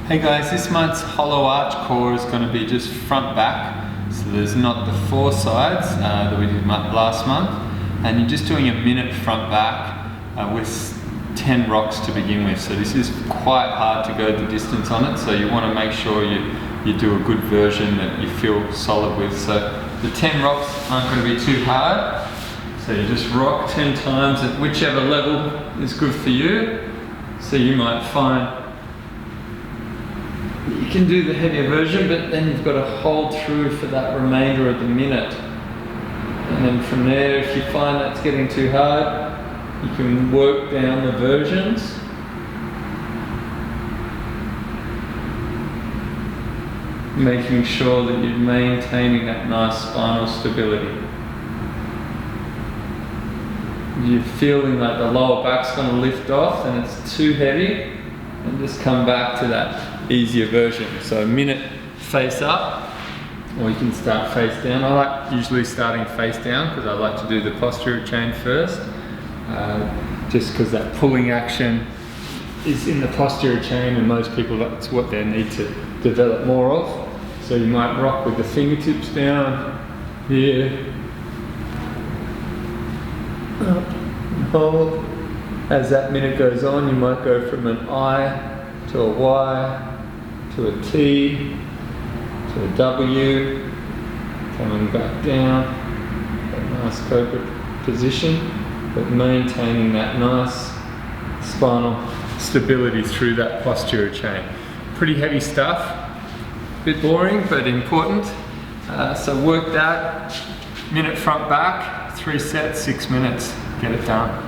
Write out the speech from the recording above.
Hey guys, this month's hollow arch core is going to be just front back. So there's not the 4 sides that we did last month. And you're just doing a minute front back with 10 rocks to begin with. So this is quite hard to go the distance on it. So you want to make sure you do a good version that you feel solid with. So the 10 rocks aren't going to be too hard. So you just rock 10 times at whichever level is good for you. So you might find you can do the heavier version, but then you've got to hold through for that remainder of the minute. And then from there, if you find that's getting too hard, you can work down the versions. Making sure that you're maintaining that nice spinal stability. If you're feeling like the lower back's going to lift off and it's too heavy, and just come back to that easier version. So a minute face up, or you can start face down. I like usually starting face down because I like to do the posterior chain first, just because that pulling action is in the posterior chain and most people that's what they need to develop more of. So you might rock with the fingertips down here, up and hold. As that minute goes on, you might go from an I to a Y to a T to a W, coming back down, that nice cobra position, but maintaining that nice spinal stability through that posterior chain. Pretty heavy stuff, a bit boring but important. So work that, minute front back, 3 sets, 6 minutes, get it done.